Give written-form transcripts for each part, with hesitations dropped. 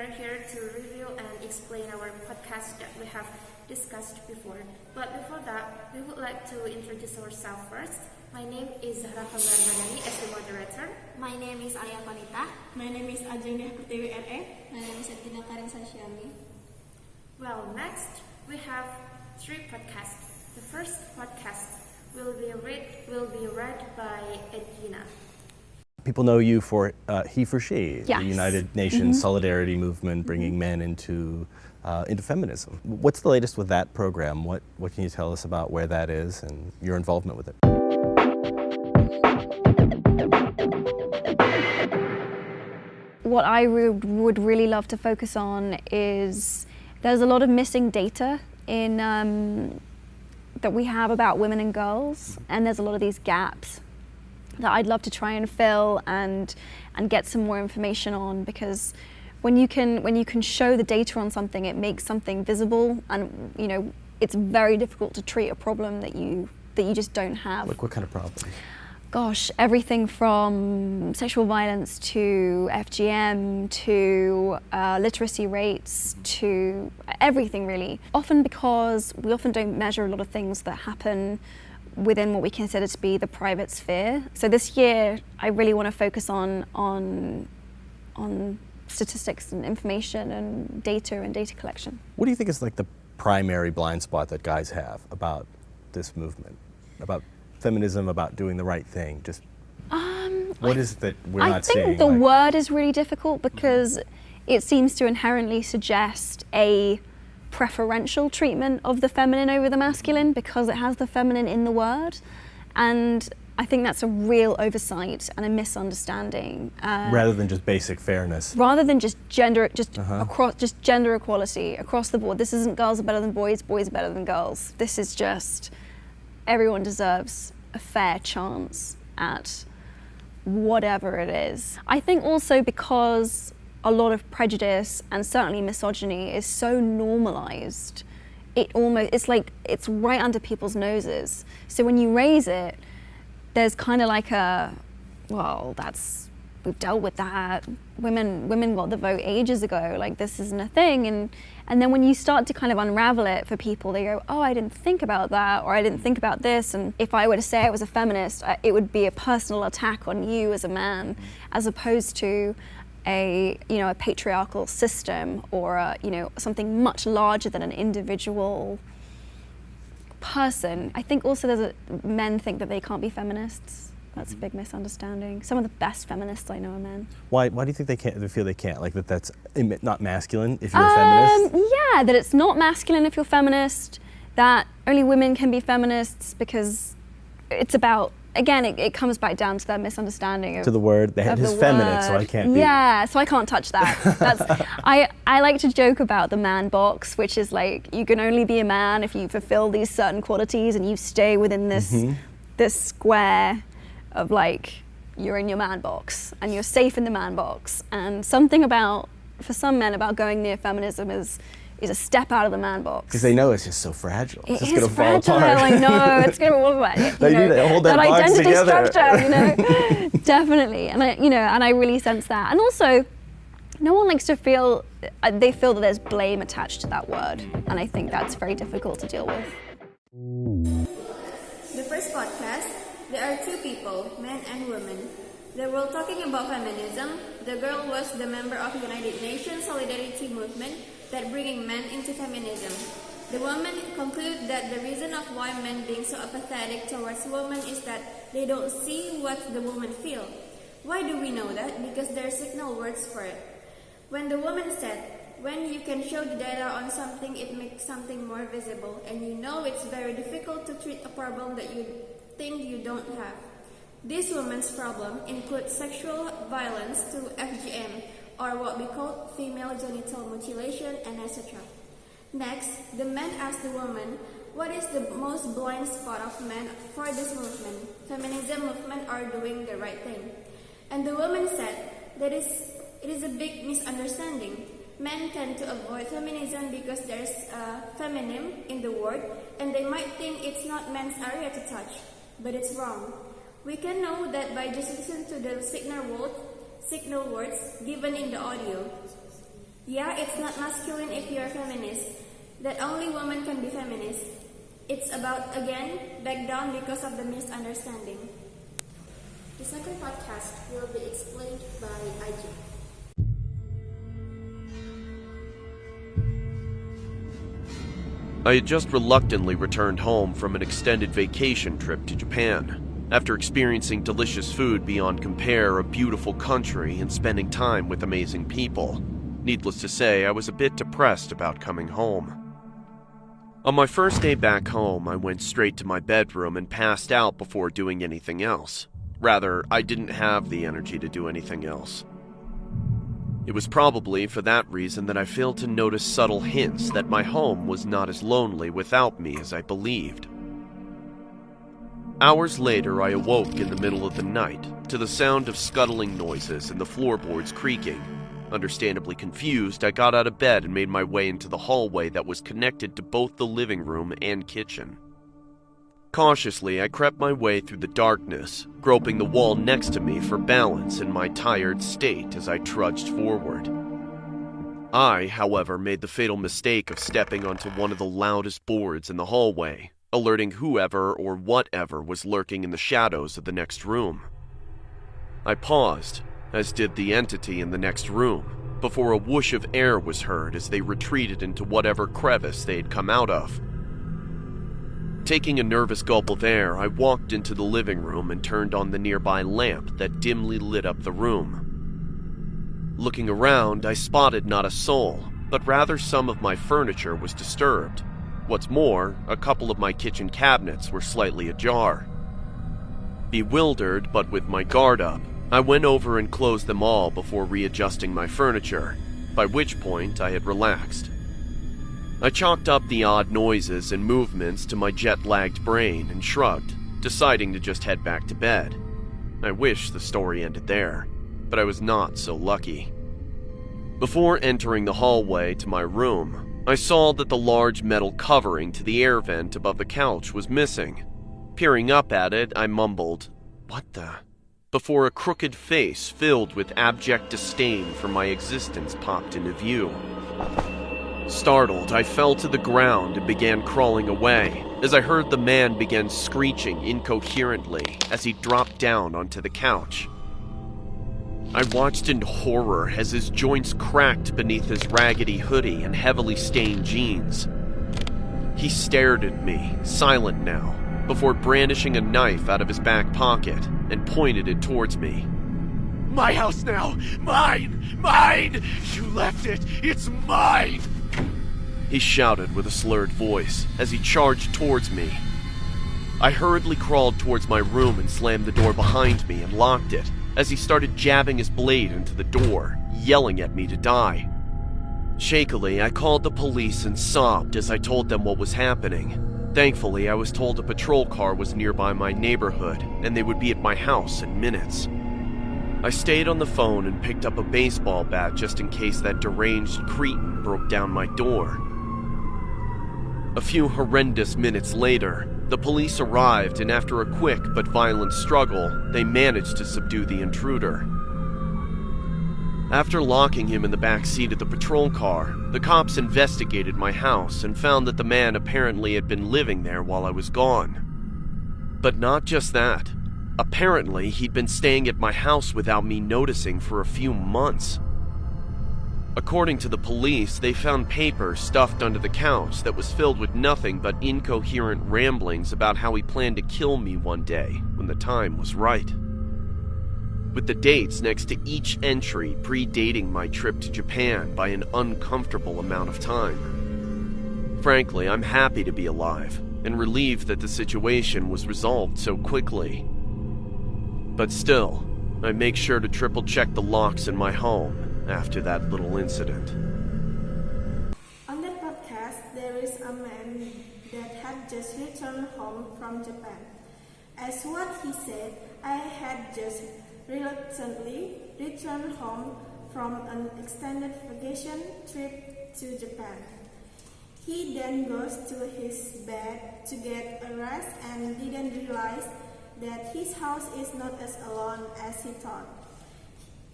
are here to review and explain our podcast that we have discussed before. But before that, we would like to introduce ourselves first. My name is Zahra Kamar Madani as the moderator. My name is Alia Panita. My name is Ajeng Deh Pertiwi RA. My name is Edina Karin Sasyami. Well, next we have 3 podcasts. The first podcast will be read by Edina. People know you for He for She, Yes. the United Nations Solidarity Movement, bringing men into feminism. What's the latest with that program? What can you tell us about where that is and your involvement with it? What I would really love to focus on is there's a lot of missing data in that we have about women and girls, and there's a lot of these gaps that I'd love to try and fill and get some more information on, because when you can show the data on something, it makes something visible, and it's very difficult to treat a problem that you just don't have. Like what kind of problem? Gosh, everything from sexual violence to FGM to literacy rates to everything really. Often because we often don't measure a lot of things that happen within what we consider to be the private sphere. So this year, I really want to focus on statistics and information and data collection. What do you think is like the primary blind spot that guys have about this movement, about feminism, about doing the right thing? Just what is it that we're not seeing? I think the word is really difficult because it seems to inherently suggest a preferential treatment of the feminine over the masculine because it has the feminine in the word, and I think that's a real oversight and a misunderstanding. Rather than just basic fairness. Rather than just gender, just gender equality across the board. This isn't girls are better than boys, boys are better than girls. This is just everyone deserves a fair chance at whatever it is. I think also because a lot of prejudice and certainly misogyny is so normalized, it's like it's right under people's noses. So when you raise it, there's kind of like we've dealt with that. Women got the vote ages ago. Like this isn't a thing. And then when you start to kind of unravel it for people, they go, oh, I didn't think about that, or I didn't think about this. And if I were to say I was a feminist, it would be a personal attack on you as a man, as opposed to a patriarchal system or something much larger than an individual person. I think also men think that they can't be feminists. That's a big misunderstanding. Some of the best feminists I know are men. Why do you think they feel they can't? Like that's not masculine if you're a feminist? Yeah, that it's not masculine if you're feminist, that only women can be feminists because it's about, again, it comes back down to that misunderstanding of to the word, his feminine, so I can't be. Yeah, so I can't touch that. I like to joke about the man box, which is like, you can only be a man if you fulfill these certain qualities and you stay within this square of like, you're in your man box and you're safe in the man box. And something for some men about going near feminism is a step out of the man box. Because they know it's just so fragile. It's just going to fall apart. I know, it's going to fall apart. They need to hold that box identity together. structure, definitely. And I really sense that. And also, no one likes to feel that there's blame attached to that word. And I think that's very difficult to deal with. The first podcast, there are 2 people, men and women. They were talking about feminism. The girl was the member of United Nations Solidarity Movement that bringing men into feminism. The woman concluded that the reason of why men being so apathetic towards women is that they don't see what the women feel. Why do we know that? Because there are signal words for it. When the woman said, when you can show the data on something, it makes something more visible, and it's very difficult to treat a problem that you think you don't have. This woman's problem includes sexual violence to FGM, or what we call female genital mutilation, and etc. Next, the man asked the woman, what is the most blind spot of men for this movement, feminism movement, or doing the right thing? And the woman said that it is a big misunderstanding. Men tend to avoid feminism because there's a feminine in the word, and they might think it's not men's area to touch, but it's wrong. We can know that by just listening to the signal words given in the audio. Yeah, it's not masculine if you're a feminist, that only women can be feminist. It's about, again, back down because of the misunderstanding. The second podcast will be explained by Ajeng. I had just reluctantly returned home from an extended vacation trip to Japan, after experiencing delicious food beyond compare, a beautiful country, and spending time with amazing people. Needless to say, I was a bit depressed about coming home. On my first day back home, I went straight to my bedroom and passed out before doing anything else. Rather, I didn't have the energy to do anything else. It was probably for that reason that I failed to notice subtle hints that my home was not as lonely without me as I believed. Hours later, I awoke in the middle of the night to the sound of scuttling noises and the floorboards creaking. Understandably confused, I got out of bed and made my way into the hallway that was connected to both the living room and kitchen. Cautiously, I crept my way through the darkness, groping the wall next to me for balance in my tired state as I trudged forward. I, however, made the fatal mistake of stepping onto one of the loudest boards in the hallway, alerting whoever or whatever was lurking in the shadows of the next room. I paused, as did the entity in the next room, before a whoosh of air was heard as they retreated into whatever crevice they had come out of. Taking a nervous gulp of air, I walked into the living room and turned on the nearby lamp that dimly lit up the room. Looking around, I spotted not a soul, but rather some of my furniture was disturbed. What's more, a couple of my kitchen cabinets were slightly ajar. Bewildered, but with my guard up, I went over and closed them all before readjusting my furniture, by which point I had relaxed. I chalked up the odd noises and movements to my jet-lagged brain and shrugged, deciding to just head back to bed. I wish the story ended there, but I was not so lucky. Before entering the hallway to my room, I saw that the large metal covering to the air vent above the couch was missing. Peering up at it, I mumbled, "What the?" before a crooked face filled with abject disdain for my existence popped into view. Startled, I fell to the ground and began crawling away, as I heard the man begin screeching incoherently as he dropped down onto the couch. I watched in horror as his joints cracked beneath his raggedy hoodie and heavily stained jeans. He stared at me, silent now, before brandishing a knife out of his back pocket and pointed it towards me. "My house now! Mine! Mine! You left it! It's mine!" He shouted with a slurred voice as he charged towards me. I hurriedly crawled towards my room and slammed the door behind me and locked it as he started jabbing his blade into the door, yelling at me to die. Shakily, I called the police and sobbed as I told them what was happening. Thankfully, I was told a patrol car was nearby my neighborhood and they would be at my house in minutes. I stayed on the phone and picked up a baseball bat just in case that deranged cretin broke down my door. A few horrendous minutes later, the police arrived, and after a quick but violent struggle, they managed to subdue the intruder. After locking him in the back seat of the patrol car, the cops investigated my house and found that the man apparently had been living there while I was gone. But not just that. Apparently, he'd been staying at my house without me noticing for a few months. According to the police, they found paper stuffed under the couch that was filled with nothing but incoherent ramblings about how he planned to kill me one day when the time was right. With the dates next to each entry predating my trip to Japan by an uncomfortable amount of time. Frankly, I'm happy to be alive and relieved that the situation was resolved so quickly. But still, I make sure to triple check the locks in my home after that little incident. On that podcast, there is a man that had just returned home from Japan. As what he said, I had just reluctantly returned home from an extended vacation trip to Japan. He then goes to his bed to get a rest and didn't realize that his house is not as alone as he thought.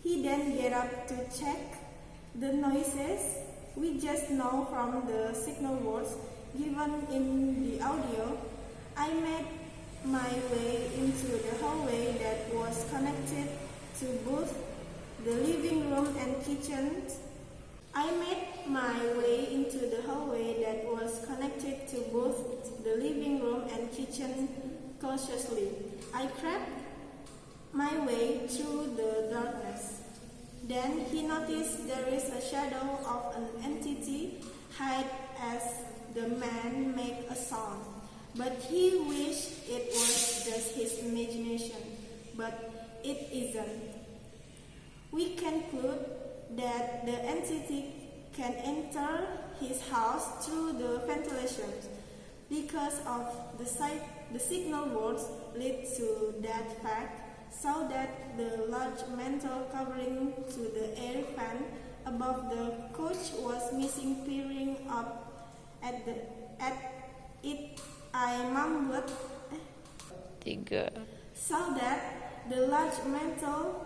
He then get up to check The noises we just know from the signal words given in the audio. I made my way into the hallway that was connected to both the living room and kitchen. I made my way into the hallway that was connected to both the living room and kitchen cautiously. I crept my way through the darkness. Then he noticed there is a shadow of an entity hide as the man made a sound. But he wished it was just his imagination. But it isn't. We conclude that the entity can enter his house through the ventilation. Because of the signal words lead to that fact, so that the large mantle covering to the air fan above the coach was missing. Peering up at it, I mumbled, so that the large mantle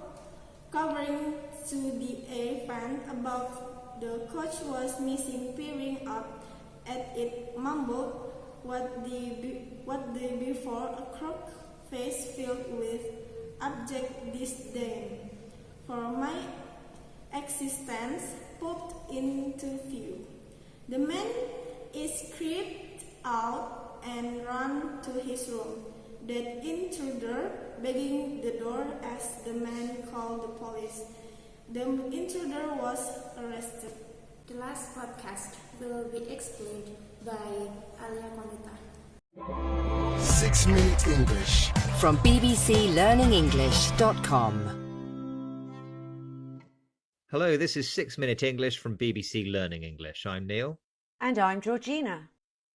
covering to the air fan above the coach was missing. Peering up at it, mumbled what the before a crook face filled with abject disdain for my existence popped into view. The man is creeped out and ran to his room. That intruder begging the door as the man called the police. The intruder was arrested. The last podcast will be explained by Alia Konita. 6 Minute English from bbclearningenglish.com. Hello, this is 6 Minute English from BBC Learning English. I'm Neil. And I'm Georgina.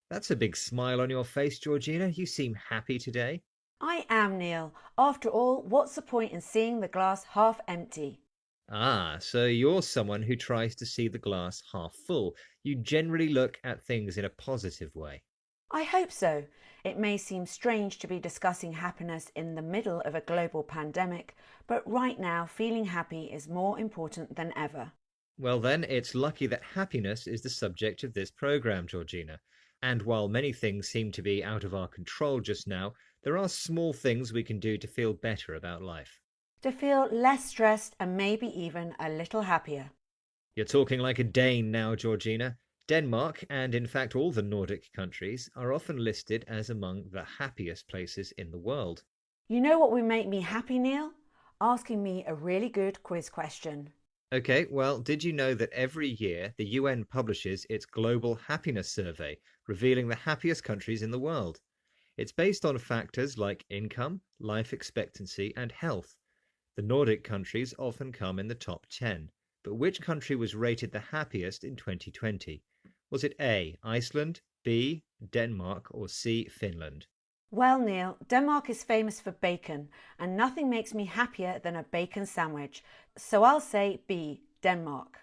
That's a big smile on your face, Georgina. You seem happy today. I am, Neil. After all, what's the point in seeing the glass half empty? Ah, so you're someone who tries to see the glass half full. You generally look at things in a positive way. I hope so. It may seem strange to be discussing happiness in the middle of a global pandemic, but right now feeling happy is more important than ever. Well then, it's lucky that happiness is the subject of this programme, Georgina. And while many things seem to be out of our control just now, there are small things we can do to feel better about life. To feel less stressed and maybe even a little happier. You're talking like a Dane now, Georgina. Denmark, and in fact all the Nordic countries, are often listed as among the happiest places in the world. You know what would make me happy, Neil? Asking me a really good quiz question. Okay, well, did you know that every year the UN publishes its Global Happiness Survey, revealing the happiest countries in the world? It's based on factors like income, life expectancy, and health. The Nordic countries often come in the top 10. But which country was rated the happiest in 2020? Was it A, Iceland, B, Denmark, or C, Finland? Well, Neil, Denmark is famous for bacon, and nothing makes me happier than a bacon sandwich. So I'll say B, Denmark.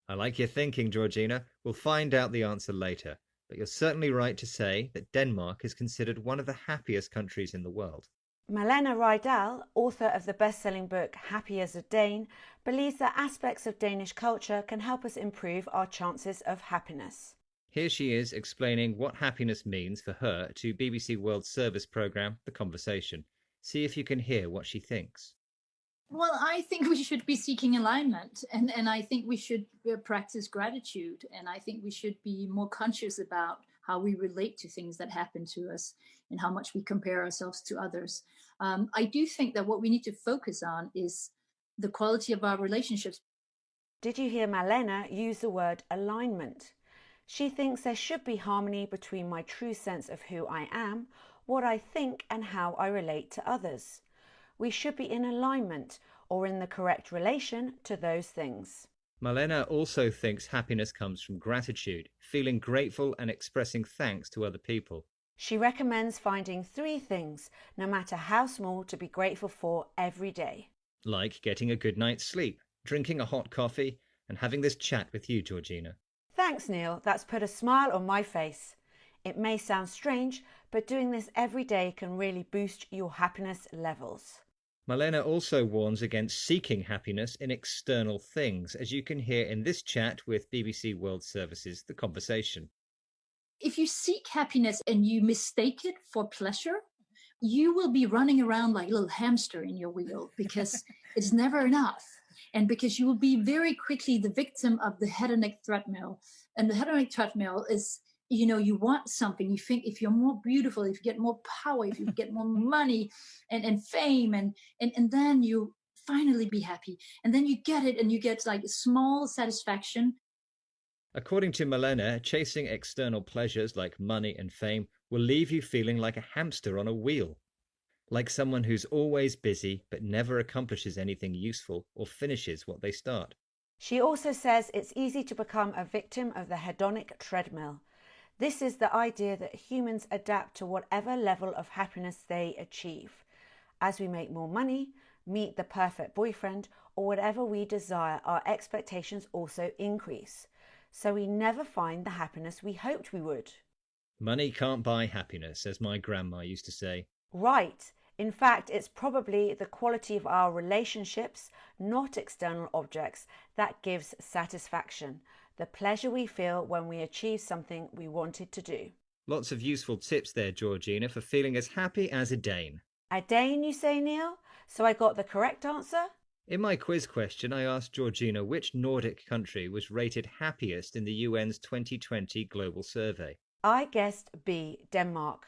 I like your thinking, Georgina. We'll find out the answer later. But you're certainly right to say that Denmark is considered one of the happiest countries in the world. Malena Rydal, author of the best-selling book Happy as a Dane, believes that aspects of Danish culture can help us improve our chances of happiness. Here she is explaining what happiness means for her to BBC World Service programme The Conversation. See if you can hear what she thinks. Well, I think we should be seeking alignment, and I think we should practice gratitude, and I think we should be more conscious about how we relate to things that happen to us and how much we compare ourselves to others. I do think that what we need to focus on is the quality of our relationships. Did you hear Malena use the word alignment? She thinks there should be harmony between my true sense of who I am, what I think, and how I relate to others. We should be in alignment or in the correct relation to those things. Malena also thinks happiness comes from gratitude, feeling grateful and expressing thanks to other people. She recommends finding 3 things, no matter how small, to be grateful for every day. Like getting a good night's sleep, drinking a hot coffee, and having this chat with you, Georgina. Thanks, Neil. That's put a smile on my face. It may sound strange, but doing this every day can really boost your happiness levels. Malena also warns against seeking happiness in external things, as you can hear in this chat with BBC World Service's The Conversation. If you seek happiness and you mistake it for pleasure, you will be running around like a little hamster in your wheel because it's never enough. And because you will be very quickly the victim of the hedonic treadmill. And the hedonic treadmill is, you want something. You think if you're more beautiful, if you get more power, if you get more money and fame, and then you finally be happy. And then you get it and you get like a small satisfaction. According to Malena, chasing external pleasures like money and fame will leave you feeling like a hamster on a wheel, like someone who's always busy but never accomplishes anything useful or finishes what they start. She also says it's easy to become a victim of the hedonic treadmill. This is the idea that humans adapt to whatever level of happiness they achieve. As we make more money, meet the perfect boyfriend, or whatever we desire, our expectations also increase. So we never find the happiness we hoped we would. Money can't buy happiness, as my grandma used to say. Right. In fact, it's probably the quality of our relationships, not external objects, that gives satisfaction, the pleasure we feel when we achieve something we wanted to do. Lots of useful tips there, Georgina, for feeling as happy as a Dane. A Dane, you say, Neil? So I got the correct answer? In my quiz question, I asked Georgina which Nordic country was rated happiest in the UN's 2020 global survey. I guessed B, Denmark.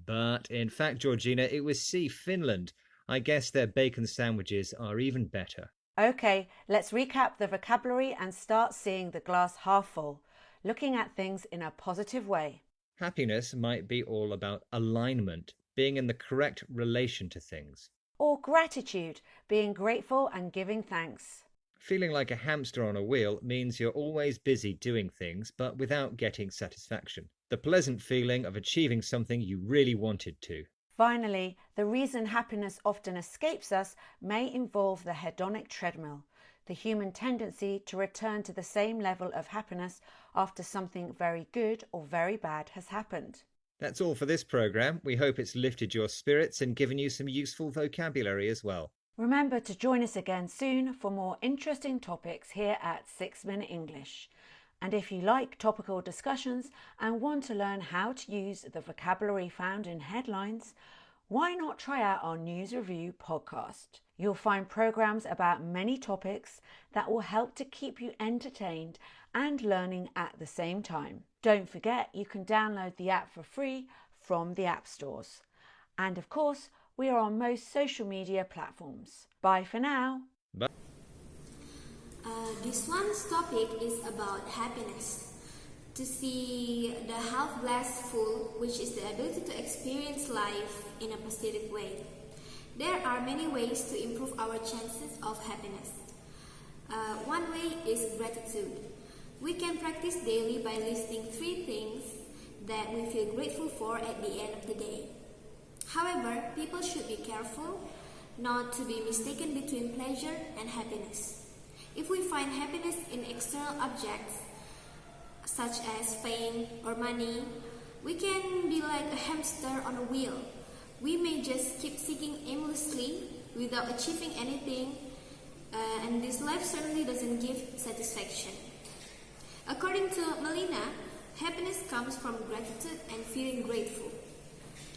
But in fact, Georgina, it was C, Finland. I guess their bacon sandwiches are even better. Okay, let's recap the vocabulary and start seeing the glass half full, looking at things in a positive way. Happiness might be all about alignment, being in the correct relation to things. Or gratitude, being grateful and giving thanks. Feeling like a hamster on a wheel means you're always busy doing things, but without getting satisfaction. The pleasant feeling of achieving something you really wanted to. Finally, the reason happiness often escapes us may involve the hedonic treadmill, the human tendency to return to the same level of happiness after something very good or very bad has happened. That's all for this programme. We hope it's lifted your spirits and given you some useful vocabulary as well. Remember to join us again soon for more interesting topics here at 6 Minute English. And if you like topical discussions and want to learn how to use the vocabulary found in headlines, why not try out our News Review podcast? You'll find programmes about many topics that will help to keep you entertained and learning at the same time. Don't forget you can download the app for free from the app stores. And of course, we are on most social media platforms. Bye for now. Bye. This one's topic is about happiness. To see the half glass full, which is the ability to experience life in a positive way. There are many ways to improve our chances of happiness. One way is gratitude. We can practice daily by listing 3 things that we feel grateful for at the end of the day. However, people should be careful not to be mistaken between pleasure and happiness. If we find happiness in external objects, such as fame or money, we can be like a hamster on a wheel. We may just keep seeking aimlessly without achieving anything, and this life certainly doesn't give satisfaction. According to Malena, happiness comes from gratitude and feeling grateful.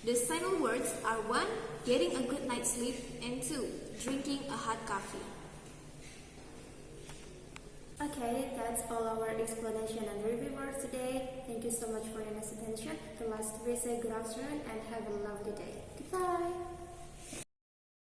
The final words are 1. Getting a good night's sleep, and 2. Drinking a hot coffee. Okay, that's all our explanation and review for today. Thank you so much for your nice attention. The last we say good afternoon and have a lovely day. Goodbye.